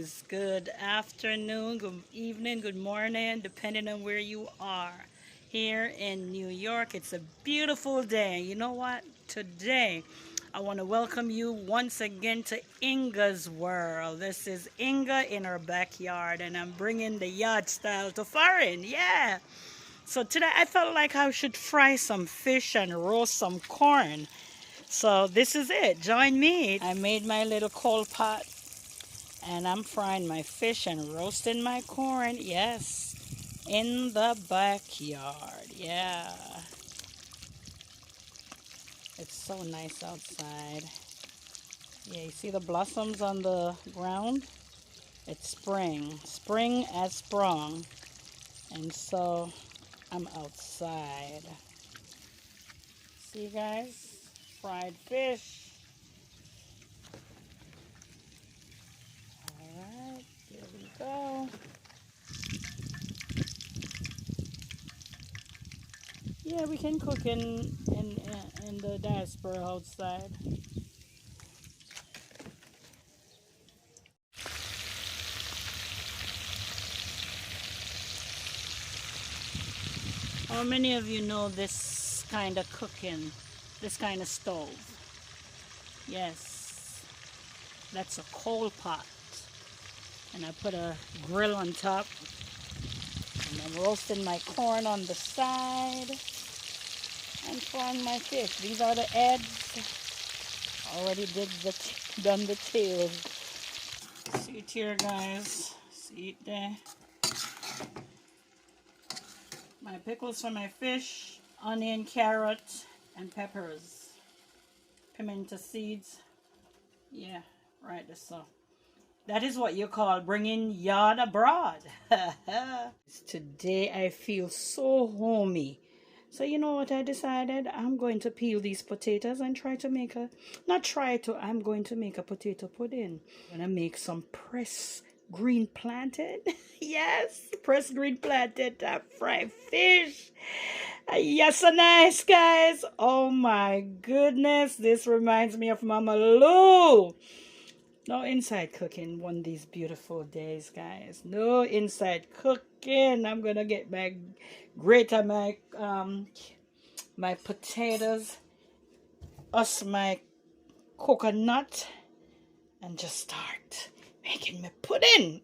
guys. Good afternoon, good evening, good morning, depending on where you are. Here in New York, it's a beautiful day. You know what? Today, I want to welcome you once again to Inga's World. This is Inga in her backyard, and I'm bringing the yard style to foreign. Yeah. So today, I felt like I should fry some fish and roast some corn. So this is it. Join me. I made my little coal pot and I'm frying my fish and roasting my corn. Yes, in the backyard. Yeah. It's so nice outside. Yeah, you see the blossoms on the ground? It's spring. Spring has sprung. And so I'm outside. See, guys? Fried fish. Alright, here we go. Yeah, we can cook in the diaspora outside. How many of you know this kind of cooking, this kind of stove? Yes, that's a coal pot. And I put a grill on top. And I'm roasting my corn on the side. And frying my fish. These are the eggs. Already done the tails. See it here, guys. See it there. My pickles for my fish, onion, carrot, and peppers. Pimento seeds. Yeah, right, so. That is what you call bringing yard abroad. Today I feel so homey. So you know what I decided? I'm going to peel these potatoes and try to make I'm going to make a potato pudding. I'm going to make some pressed green plantain. Yes, pressed green plantain to fried fish. Yes, so nice, guys. Oh my goodness. This reminds me of Mama Lou. No inside cooking one of these beautiful days, guys. No inside cooking. I'm gonna get my grater, my potatoes, my coconut, and just start making my pudding.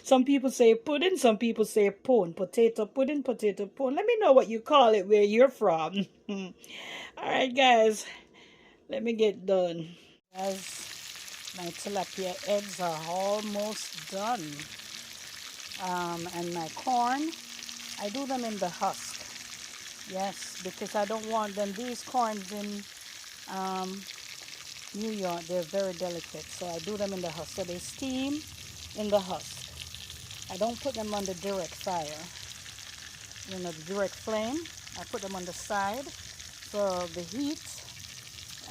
Some people say pudding, some people say pone. Potato pudding, potato pone. Let me know what you call it where you're from. Alright, guys. Let me get done. Guys, my tilapia eggs are almost done. And my corn, I do them in the husk. Yes, because I don't want them. These corns in New York, they're very delicate. So I do them in the husk. So they steam in the husk. I don't put them on the direct fire. You know, the direct flame. I put them on the side. So the heat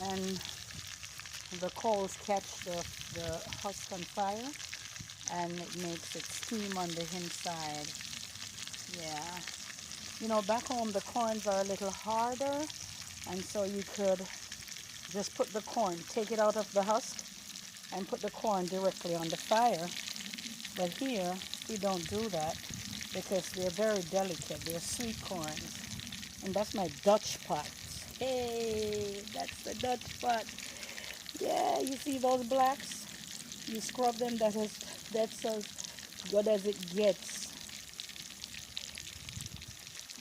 and the coals catch the husk on fire, and it makes it steam on the inside. Yeah. You know, back home the corns are a little harder, and so you could just put the corn, take it out of the husk, and put the corn directly on the fire. But here, we don't do that because they're very delicate. They're sweet corns. And that's my Dutch pot. Hey, that's the Dutch pot. Yeah, you see those blacks? You scrub them, that's as good as it gets.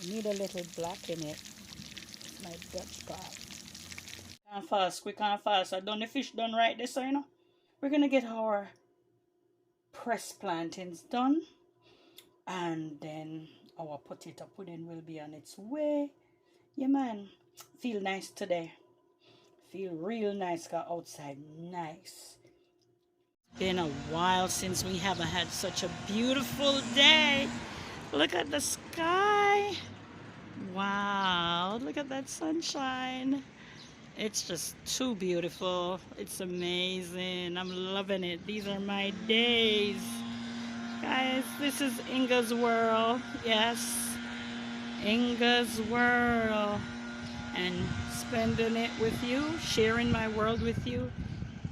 You need a little black in it. My Dutch pot. Quick and fast. I done the fish done right this, you know. We're gonna get our pressed plantains done. And then our potato pudding will be on its way. Yeah, man. Feel nice today. Feel real nice. Got outside nice. Been a while since we haven't had such a beautiful day. Look at the sky. Wow, look at that sunshine. It's just too beautiful. It's amazing. I'm loving it. These are my days. Guys, this is Inga's World. Yes, Inga's World. And spending it with you, sharing my world with you,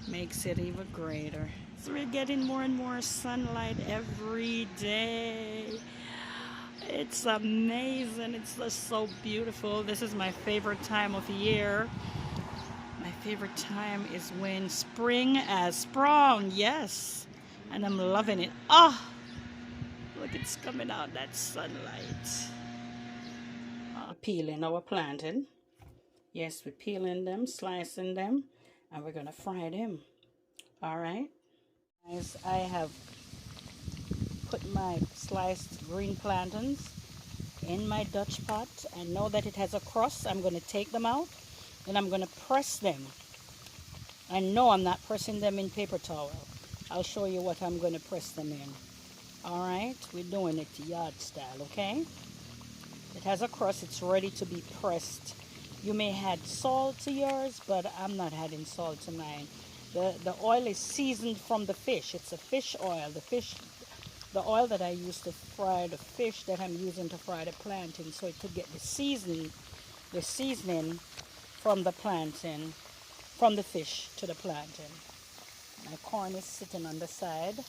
makes it even greater. We're getting more and more sunlight every day. It's amazing. It's just so beautiful. This is my favorite time of year. My favorite time is when spring has sprung. Yes. And I'm loving it. Oh, look, it's coming out, that sunlight. Peeling our plantain. Yes, we're peeling them, slicing them, and we're going to fry them. All right. Guys, I have put my sliced green plantains in my Dutch pot. I know that it has a crust. I'm going to take them out and I'm going to press them. I know I'm not pressing them in paper towel. I'll show you what I'm going to press them in. All right, we're doing it yard style, okay? It has a crust. It's ready to be pressed. You may add salt to yours, but I'm not adding salt to mine. The oil is seasoned from the fish. It's a fish oil. The oil that I use to fry the fish that I'm using to fry the plantain, so it could get the seasoning from the plantain, from the fish to the plantain. My corn is sitting on the side.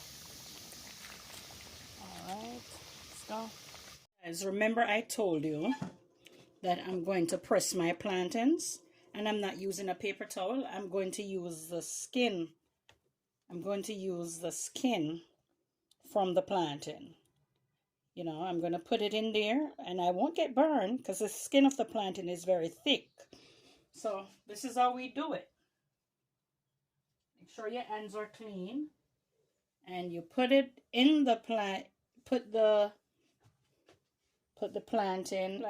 All right, let's go. Guys, remember I told you that I'm going to press my plantains, and I'm not using a paper towel. I'm going to use the skin. I'm going to use the skin from the plantain. You know, I'm going to put it in there, and I won't get burned because the skin of the plantain is very thick. So this is how we do it. Make sure your hands are clean, and you put it in the plant. Put the plantain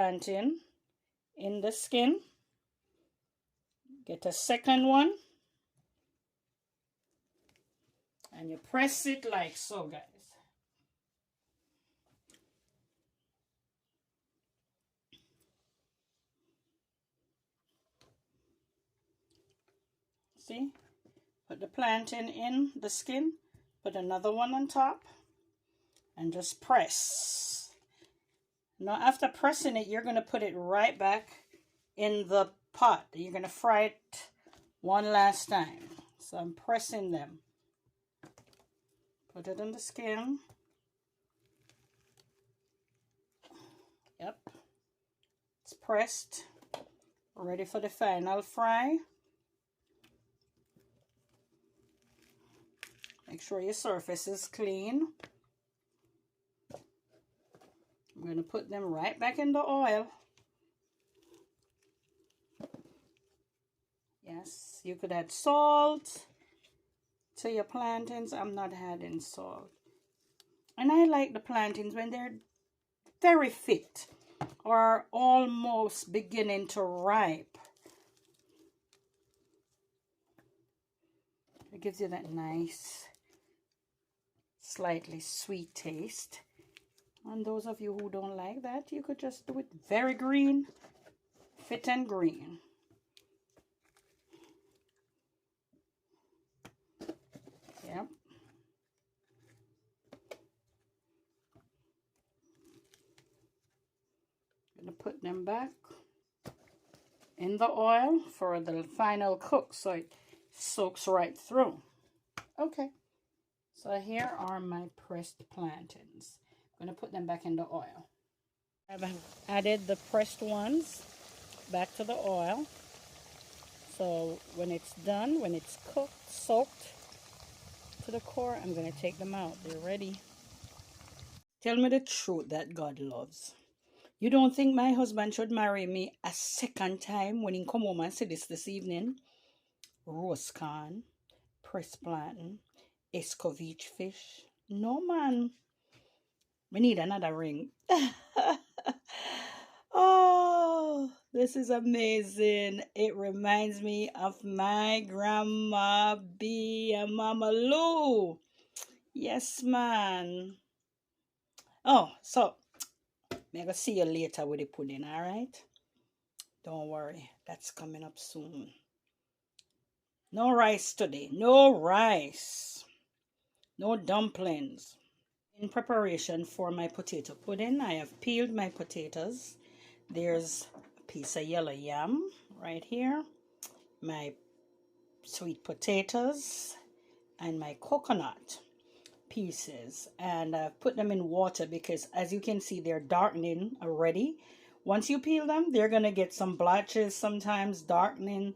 in the skin. Get a second one, and you press it like so, guys. See? Put the plantain in the skin, put another one on top, and just press. Now, after pressing it, you're going to put it right back in the pot. You're going to fry it one last time. So I'm pressing them. Put it in the skin. Yep. It's pressed. Ready for the final fry. Make sure your surface is clean. I'm going to put them right back in the oil. Yes, you could add salt to your plantains. I'm not adding salt. And I like the plantains when they're very fit or almost beginning to ripe. It gives you that nice, slightly sweet taste. And those of you who don't like that, you could just do it very green, fit and green. Yep. Gonna put them back in the oil for the final cook so it soaks right through. Okay. So here are my pressed plantains. I'm going to put them back in the oil. I've added the pressed ones back to the oil. So when it's done, when it's cooked, soaked to the core, I'm going to take them out. They're ready. Tell me the truth that God loves. You don't think my husband should marry me a second time when he come home and see this evening? Roast corn, pressed plantain, escovitch fish. No, man. We need another ring. Oh, this is amazing. It reminds me of my grandma B and Mama Lou. Yes, man. Oh, so I'm going to see you later with the pudding, all right? Don't worry. That's coming up soon. No rice today. No rice. No dumplings. In preparation for my potato pudding, I have peeled my potatoes. There's a piece of yellow yam right here. My sweet potatoes. and my coconut pieces, and I've put them in water because, as you can see, they're darkening already. Once you peel them, they're gonna get some blotches, sometimes darkening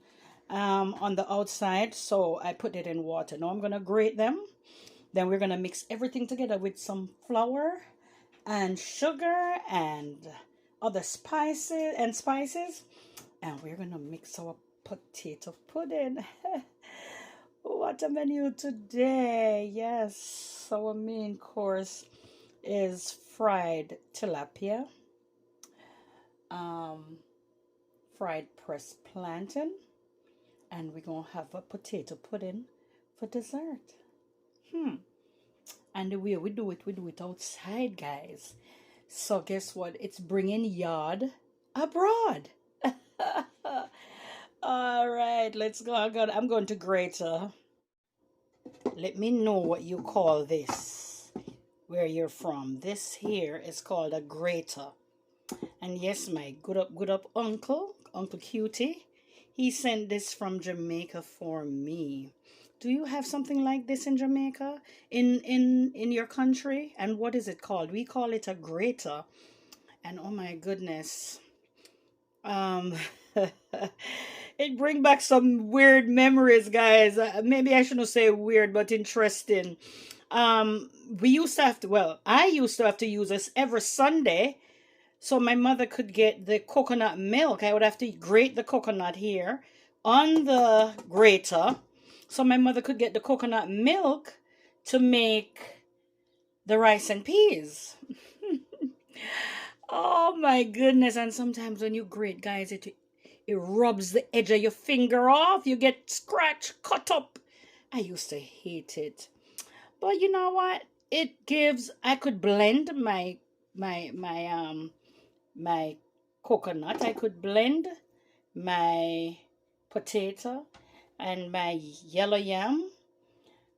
on the outside. So I put it in water. Now I'm gonna grate them. Then we're gonna mix everything together with some flour and sugar and other spices, and we're gonna mix our potato pudding. What a menu today! Yes, our main course is fried tilapia, fried pressed plantain, and we're gonna have a potato pudding for dessert. And the way we do it outside, guys. So guess what? It's bringing yard abroad. All right, let's go. I'm going to grate. Let me know what you call this, where you're from. This here is called a grater. And yes, my good up Uncle Cutie, he sent this from Jamaica for me. Do you have something like this in Jamaica, in your country? And what is it called? We call it a grater. And oh my goodness, um it bring back some weird memories, guys. Maybe I shouldn't say weird, but interesting. We used to have to, well, I used to have to use this every Sunday so my mother could get the coconut milk. I would have to grate the coconut here on the grater so my mother could get the coconut milk to make the rice and peas. Oh my goodness. And sometimes when you grate, guys, it rubs the edge of your finger off. You get scratched, cut up. I used to hate it. But you know what? It gives, I could blend my coconut. I could blend my potato and my yellow yam.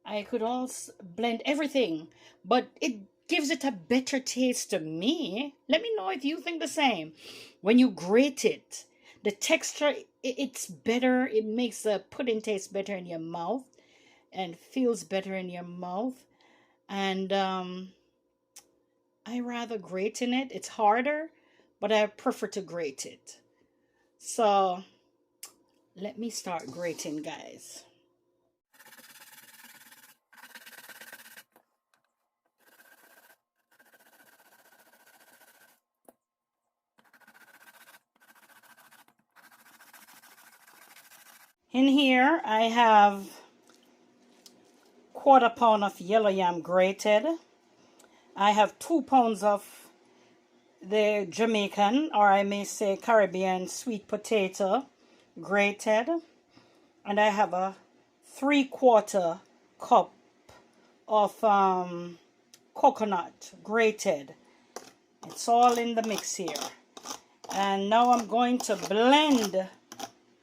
I could also blend everything, but it gives it a better taste to me. Let me know if you think the same. When you grate it, the texture, it's better. It makes the pudding taste better in your mouth and feels better in your mouth. And I rather grate in it. It's harder, but I prefer to grate it. So let me start grating, guys. In here, I have 1/4 pound of yellow yam grated. I have 2 pounds of the Jamaican, or I may say Caribbean, sweet potato grated. And I have a 3/4 cup of coconut grated. It's all in the mix here. And now I'm going to blend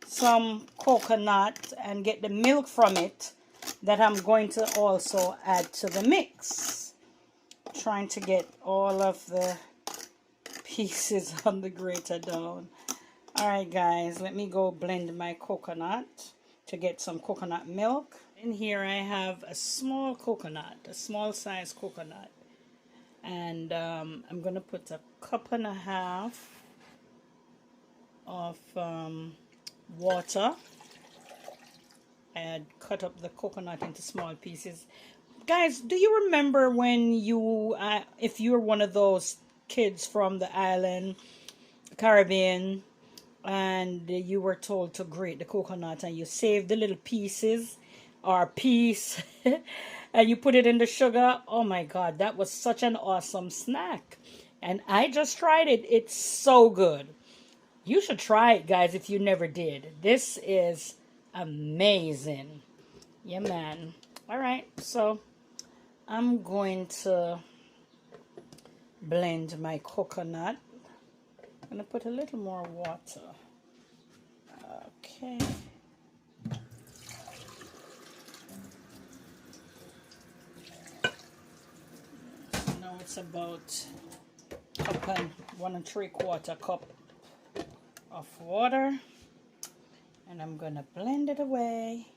some coconut and get the milk from it that I'm going to also add to the mix. Trying to get all of the pieces on the grater down. Alright guys, let me go blend my coconut to get some coconut milk. In here I have a small coconut, a small size coconut. And I'm going to put 1.5 cups of water. I had cut up the coconut into small pieces. Guys, do you remember when you, if you're one of those kids from the island, Caribbean, and you were told to grate the coconut and you saved the little pieces or piece and you put it in the sugar? Oh my God, that was such an awesome snack. And I just tried it. It's so good. You should try it, guys, if you never did. This is amazing. Yeah, man. All right, so I'm going to blend my coconut. I'm going to put a little more water. Okay. Now it's about 1 3/4 cup of water, and I'm gonna blend it away.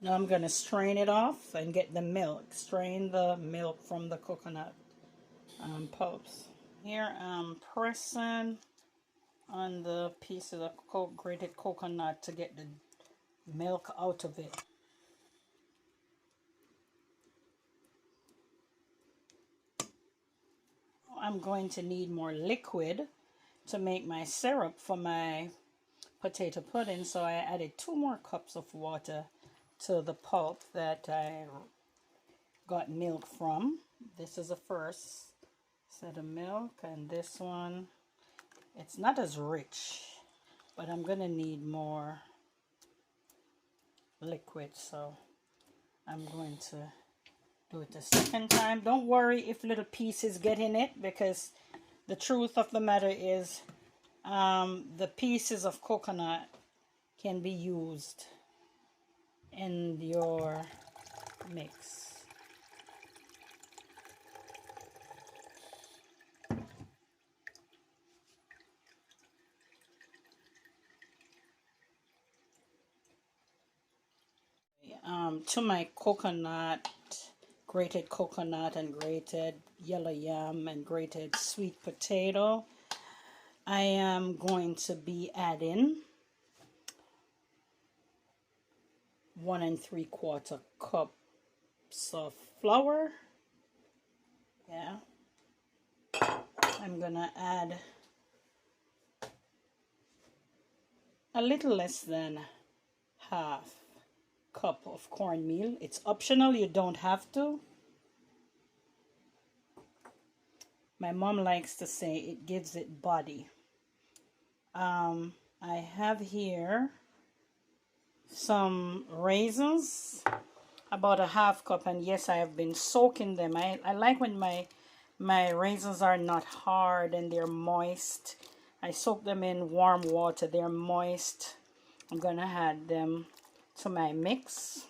Now I'm going to strain it off and get the milk. Strain the milk from the coconut pulps. Here I'm pressing on the pieces of grated coconut to get the milk out of it. I'm going to need more liquid to make my syrup for my potato pudding, so I added 2 more cups of water to the pulp that I got milk from. This is the first set of milk, and this one, it's not as rich, but I'm gonna need more liquid, so I'm going to do it the second time. Don't worry if little pieces get in it, because the truth of the matter is the pieces of coconut can be used in your mix. To my coconut, grated coconut and grated yellow yam and grated sweet potato, I am going to be adding 1 3/4 cups of flour. Yeah. I'm gonna add a little less than half cup of cornmeal. It's optional, you don't have to. My mom likes to say it gives it body. I have here some raisins, about a half cup, and yes, I have been soaking them. I like when my raisins are not hard and they're moist. I soak them in warm water, they're moist. I'm gonna add them to my mix,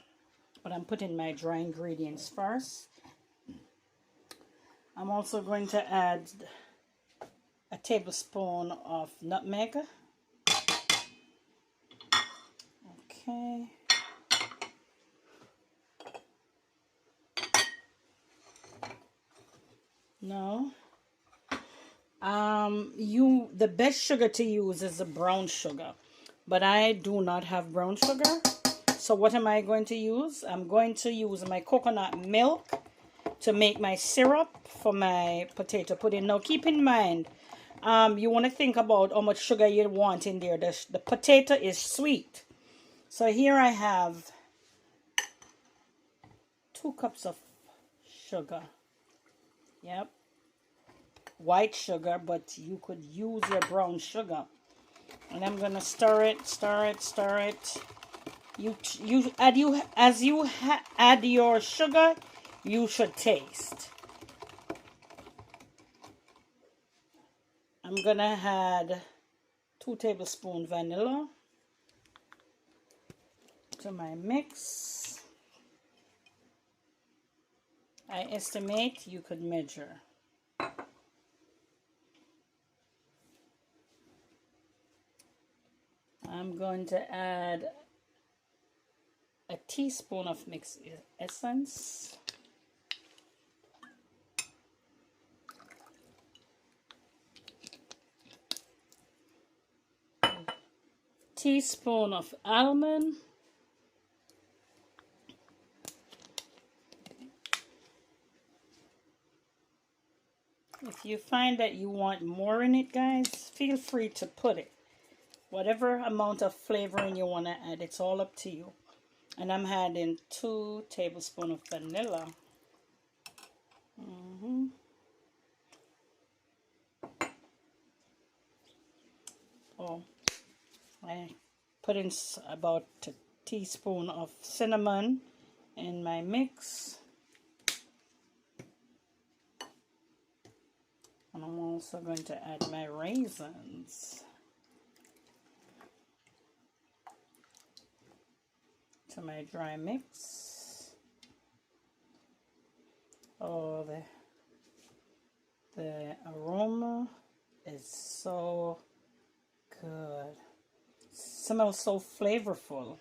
but I'm putting my dry ingredients first. I'm also going to add a tablespoon of nutmeg. Okay. No. The best sugar to use is the brown sugar, but I do not have brown sugar. So what am I going to use? I'm going to use my coconut milk to make my syrup for my potato pudding. Now keep in mind, you want to think about how much sugar you want in there. The potato is sweet. So here I have 2 cups of sugar. Yep. White sugar, but you could use your brown sugar. And I'm gonna stir it, stir it, stir it. As you add your sugar, you should taste. I'm gonna add 2 tablespoons vanilla to my mix. I estimate you could measure. I'm going to add a teaspoon of mixed essence. Teaspoon of almond. If you find that you want more in it, guys, feel free to put it. Whatever amount of flavoring you want to add, it's all up to you. And I'm adding 2 tablespoons of vanilla. Oh, I put in about a teaspoon of cinnamon in my mix. And I'm also going to add my raisins to my dry mix. Oh, the aroma is so good. It smells so flavorful.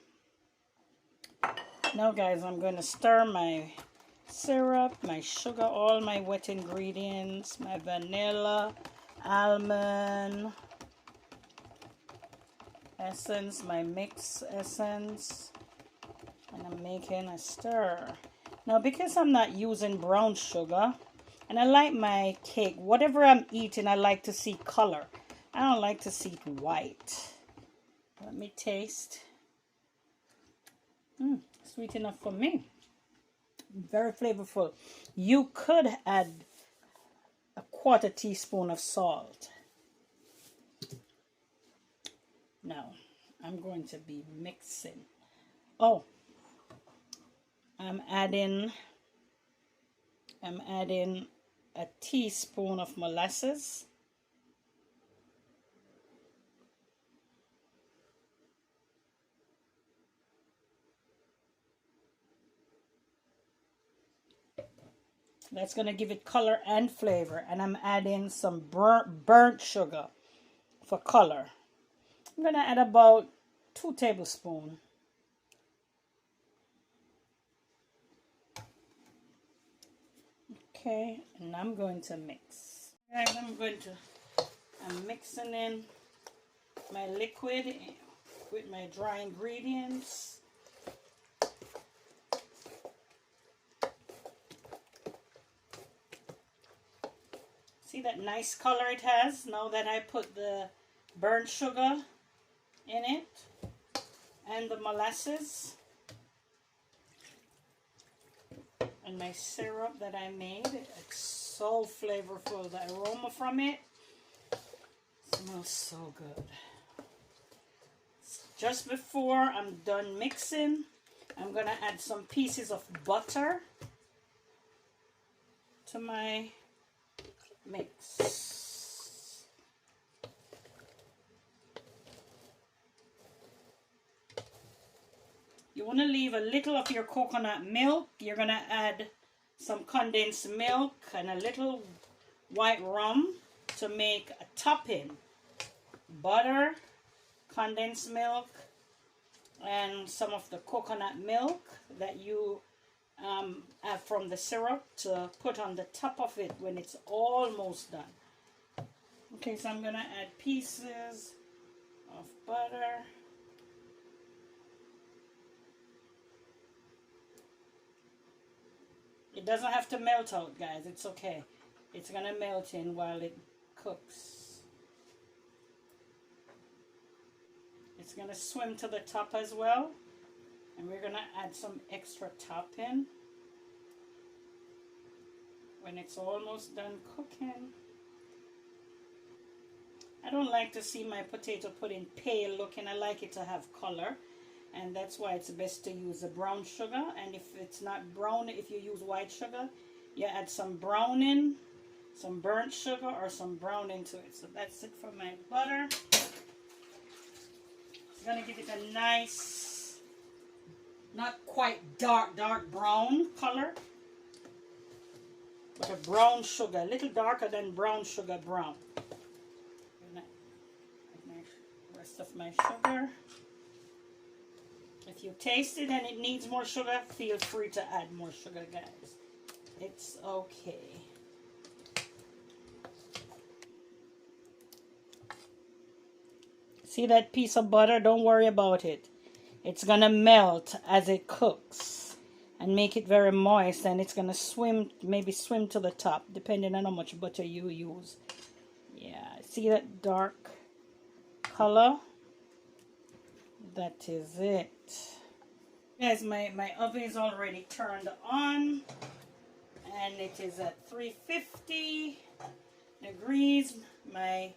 Now guys, I'm going to stir my syrup, my sugar, all my wet ingredients, my vanilla, almond essence, my mix essence, and I'm making a stir. Now because I'm not using brown sugar, and I like my cake, whatever I'm eating, I like to see color. I don't like to see it white. Let me taste. Sweet enough for me. Very flavorful. You could add a 1/4 teaspoon of salt. Now, I'm going to be mixing. Oh, I'm adding a teaspoon of molasses. That's going to give it color and flavor. And I'm adding some burnt sugar for color. I'm going to add about 2 tablespoons. Okay, and I'm going to mix. Guys, I'm mixing in my liquid with my dry ingredients. See that nice color it has now that I put the burnt sugar in it and the molasses and my syrup that I made. It's so flavorful. The aroma from it smells so good. Just before I'm done mixing, I'm going to add some pieces of butter to my mix. You want to leave a little of your coconut milk. You're going to add some condensed milk and a little white rum to make a topping. Butter, condensed milk, and some of the coconut milk that you add from the syrup to put on the top of it when it's almost done. Okay, so I'm going to add pieces of butter. It doesn't have to melt out, guys. It's okay. It's going to melt in while it cooks. It's going to swim to the top as well. And we're going to add some extra topping when it's almost done cooking. I don't like to see my potato pudding pale looking. I like it to have color. And that's why it's best to use the brown sugar. And if it's not brown, if you use white sugar, you add some browning, some burnt sugar or some browning to it. So that's it for my butter. It's going to give it a nice, not quite dark brown color, but a brown sugar, a little darker than brown sugar brown. And the rest of my sugar. If you taste it and it needs more sugar, feel free to add more sugar, guys. It's okay. See that piece of butter? Don't worry about it. It's going to melt as it cooks and make it very moist, and it's going to swim, maybe swim to the top, depending on how much butter you use. Yeah, see that dark color? That is it. Guys, my oven is already turned on, and it is at 350 degrees. My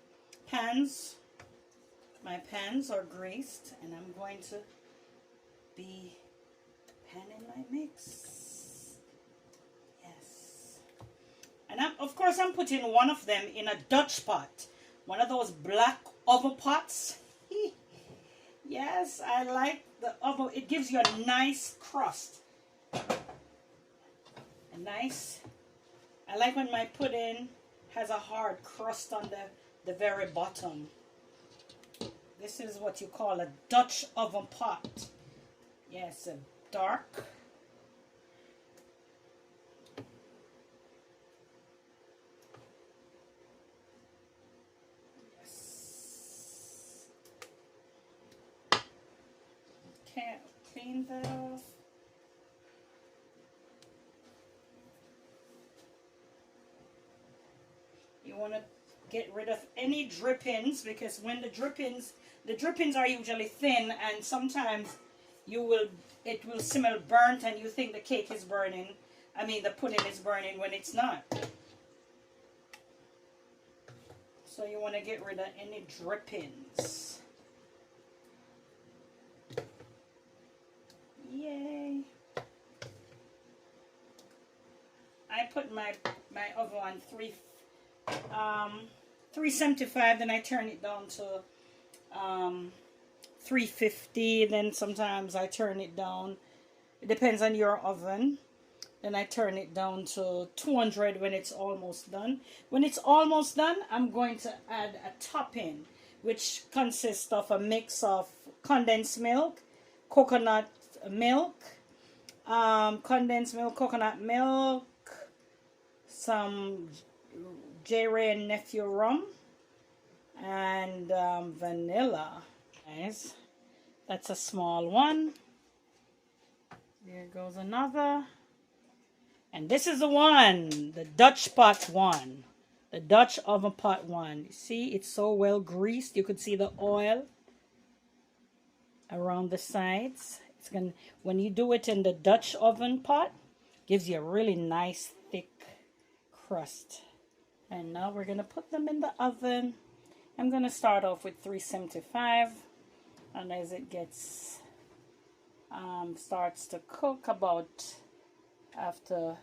pans are greased, and I'm going to be panning my mix. Yes. And of course I'm putting one of them in a Dutch pot, one of those black oven pots. Yes, I like the oven. It gives you a nice crust. A nice. I like when my pudding has a hard crust on the very bottom. This is what you call a Dutch oven pot. Yes, dark. Yes. Okay, clean that off. You want to get rid of any drippings, because when the drippings are usually thin, and sometimes it will smell burnt and you think the cake is burning. I mean, the pudding is burning when it's not. So you want to get rid of any drippings. Yay. I put my oven on 375, then I turn it down to 350, then sometimes I turn it down. It depends on your oven. Then I turn it down to 200 when it's almost done. When it's almost done, I'm going to add a topping, which consists of a mix of condensed milk, coconut milk, condensed milk, coconut milk, some J-Ray and Nephew rum, and vanilla. Guys, that's a small one. There goes another. And this is the one, the Dutch pot one, the Dutch oven pot one. You see, it's so well greased. You could see the oil around the sides. It's gonna, when you do it in the Dutch oven pot, gives you a really nice thick crust. And now we're gonna put them in the oven. I'm gonna start off with 375, and as it gets starts to cook, about after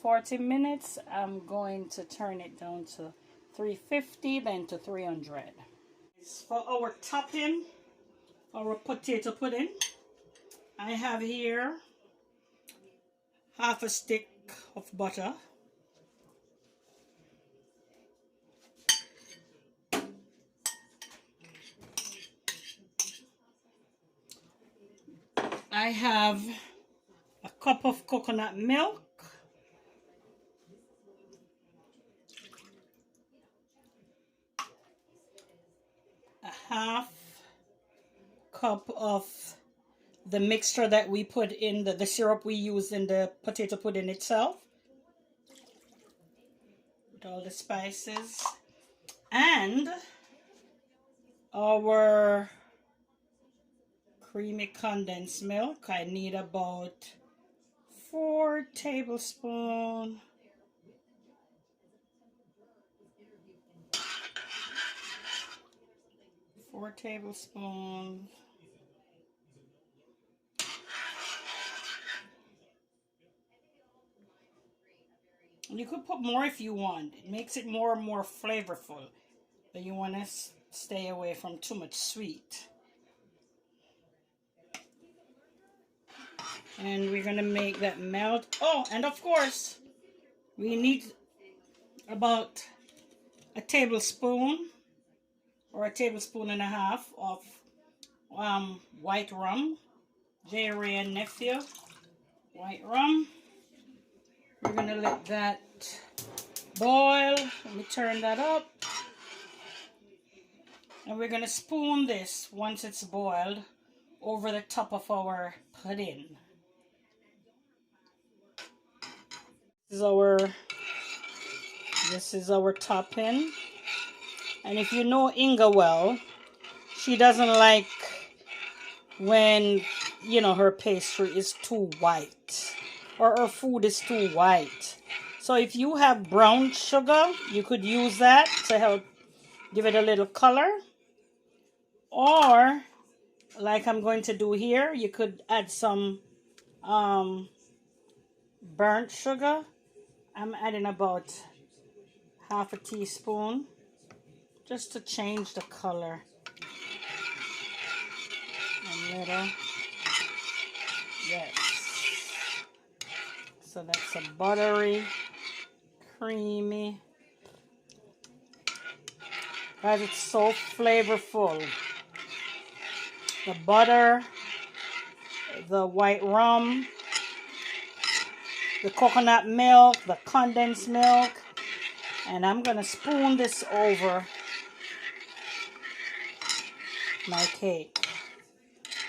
40 minutes, I'm going to turn it down to 350, then to 300. For our topping, our potato pudding, I have here half a stick of butter, I have a cup of coconut milk, a half cup of the mixture that we put in the syrup we use in the potato pudding itself, with all the spices, and our creamy condensed milk. I need about 4 tablespoons. You could put more if you want. It makes it more and more flavorful. But you want to stay away from too much sweet. And we're going to make that melt. Oh, and of course, we need about a tablespoon or a tablespoon and a half of white rum. J-Ray and Nephew white rum. We're going to let that boil. Let me turn that up. And we're going to spoon this once it's boiled over the top of our pudding. This is our topping. And if you know Inga well, she doesn't like when, you know, her pastry is too white or her food is too white. So if you have brown sugar, you could use that to help give it a little color. Or, like I'm going to do here, you could add some burnt sugar. I'm adding about half a teaspoon just to change the color. A little. Yes. So that's a buttery, creamy. Guys, it's so flavorful. The butter the white rum, the coconut milk, the condensed milk, and I'm gonna spoon this over my cake,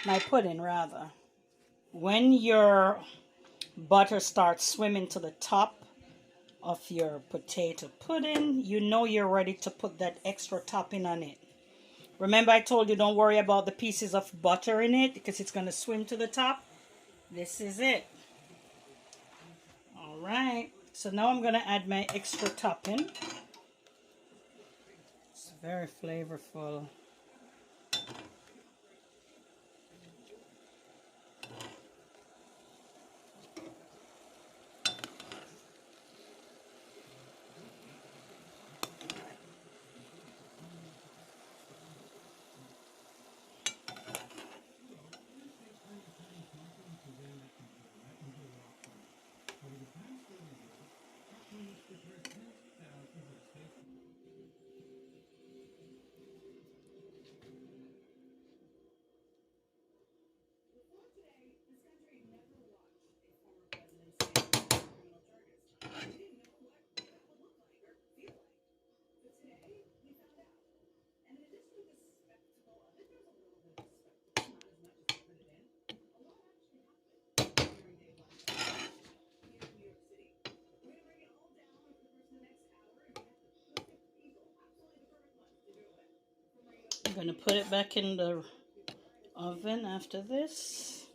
my pudding rather. When your butter starts swimming to the top of your potato pudding, you know you're ready to put that extra topping on it. Remember I told you don't worry about the pieces of butter in it because it's going to swim to the top? This is it. Alright, so now I'm going to add my extra topping. It's very flavorful. I'm going to put it back in the oven after this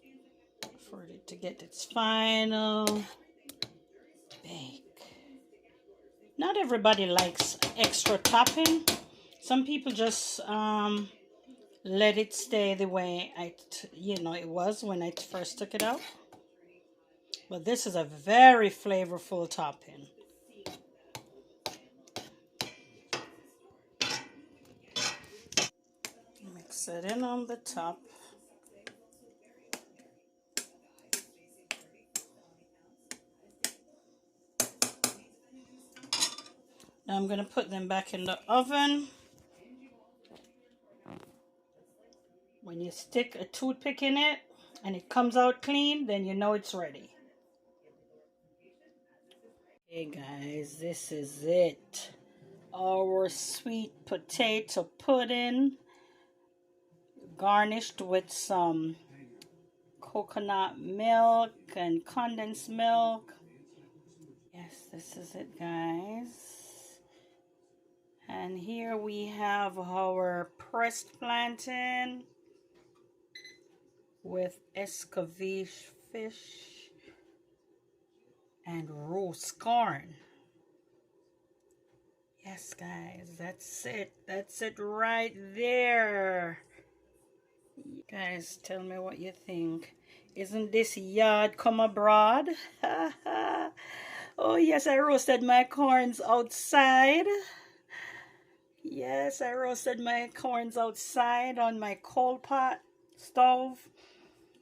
for it to get its final bake. Not everybody likes extra topping. Some people just let it stay the way it was when I first took it out. But this is a very flavorful topping. Mix it in on the top. Now I'm going to put them back in the oven. When you stick a toothpick in it and it comes out clean, then you know it's ready. Hey guys, this is it. Our sweet potato pudding, garnished with some coconut milk and condensed milk. Yes, this is it, guys. And here we have our pressed plantain with escabeche fish and roast corn. Yes, guys, that's it. That's it right there. Guys, tell me what you think. Isn't this yard come abroad? Oh, yes, I roasted my corns outside. Yes, I roasted my corns outside on my coal pot stove.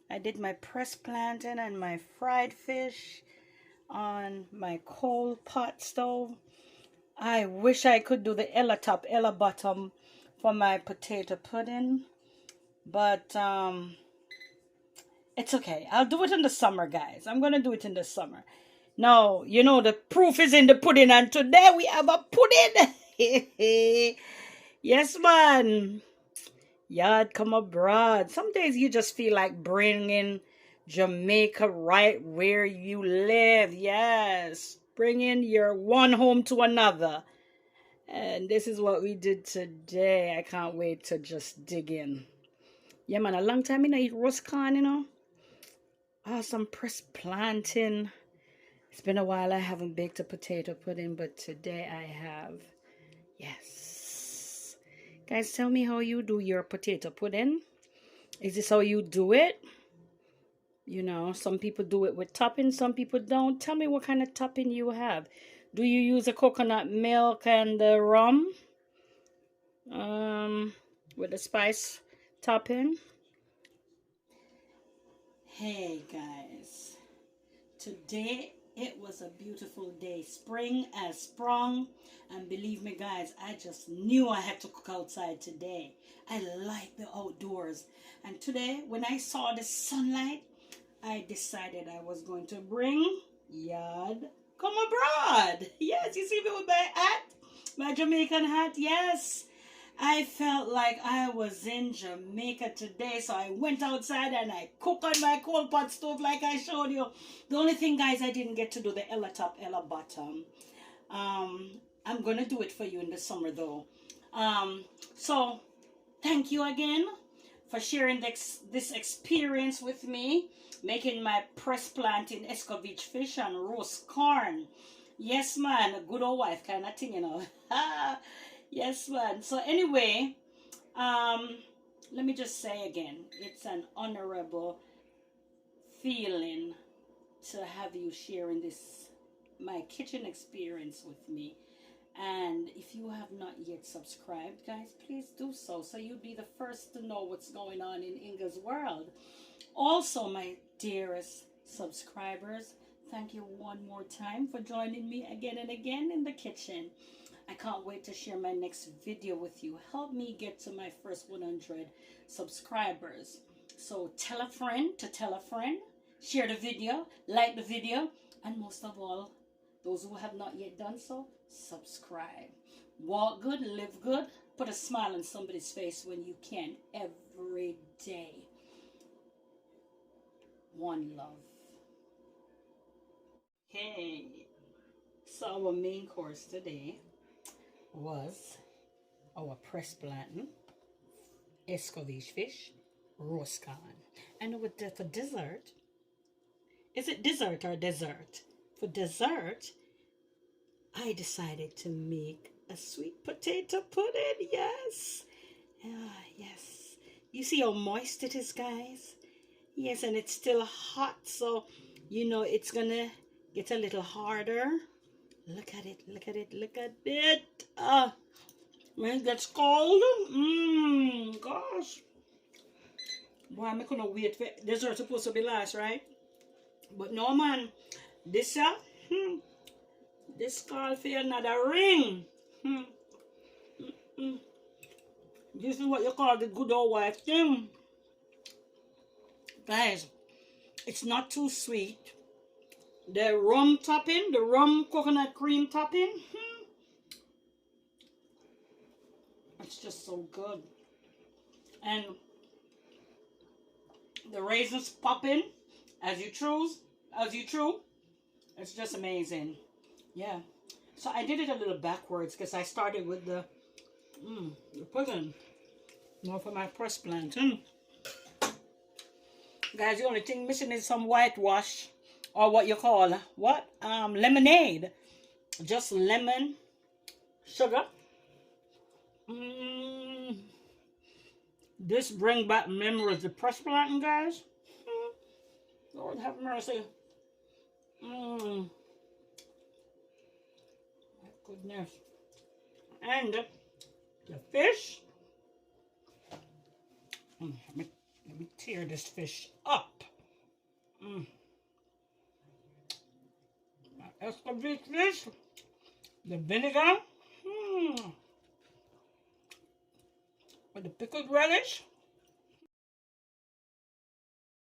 I did my pressed plantain and my fried fish on my coal pot stove. I wish I could do the Ella top, Ella bottom for my potato pudding. But it's okay. I'll do it in the summer, guys. I'm going to do it in the summer. Now, you know, the proof is in the pudding. And today we have a pudding. Yes, man. Yard come abroad. Some days you just feel like bringing Jamaica right where you live. Yes. Bringing your one home to another. And this is what we did today. I can't wait to just dig in. Yeah, man, a long time I eat roast corn, you know. Some pressed plantain. It's been a while I haven't baked a potato pudding, but today I have. Yes. Guys, tell me how you do your potato pudding. Is this how you do it? You know, some people do it with topping, some people don't. Tell me what kind of topping you have. Do you use a coconut milk and the rum? With the spice topping? Hey guys, today it was a beautiful day. Spring has sprung, and believe me guys, I just knew I had to cook outside today. I like the outdoors, and today when I saw the sunlight I decided I was going to bring Yard Come Abroad. Yes, you see me with my hat? My Jamaican hat, yes. I felt like I was in Jamaica today, so I went outside and I cooked on my coal pot stove like I showed you. The only thing, guys, I didn't get to do the Ella top, Ella bottom. I'm going to do it for you in the summer, though. So, thank you again for sharing this experience with me, making my pressed plantain escovitch fish and roast corn. Yes, man, a good old wife kind of thing, you know. Yes, man. So anyway, let me just say again, it's an honorable feeling to have you sharing my kitchen experience with me. And if you have not yet subscribed, guys, please do so you'll be the first to know what's going on in Ingasworld. Also, my dearest subscribers, thank you one more time for joining me again and again in the kitchen. I can't wait to share my next video with you. Help me get to my first 100 subscribers. So tell a friend to tell a friend, share the video, like the video, and most of all, those who have not yet done so, subscribe. Walk good, live good, put a smile on somebody's face when you can every day. One love. Hey, so our main course today was our pressed plantain, escovitch fish, roast corn. And for dessert, is it dessert or dessert? For dessert, I decided to make a sweet potato pudding. Yes. Yes. You see how moist it is, guys? Yes, and it's still hot, so you know it's gonna get a little harder. Look at it, look at it, look at it. When it gets cold, gosh. Boy, I'm not gonna wait for dessert supposed to be last, right? But no, man, this this call for another ring. This is what you call the good old wife thing. Guys, it's not too sweet. The rum topping, the rum coconut cream topping, it's just so good. And the raisins popping as you chew. It's just amazing. Yeah. So I did it a little backwards because I started with the pudding. Now for my pressed plantain. Guys, the only thing missing is some whitewash, or what you call lemonade. Just lemon, sugar. This bring back memories. The pressed plantain, guys. Lord have mercy. My goodness. And the fish. Let me tear this fish up. Escovitch fish. The vinegar. With the pickled relish.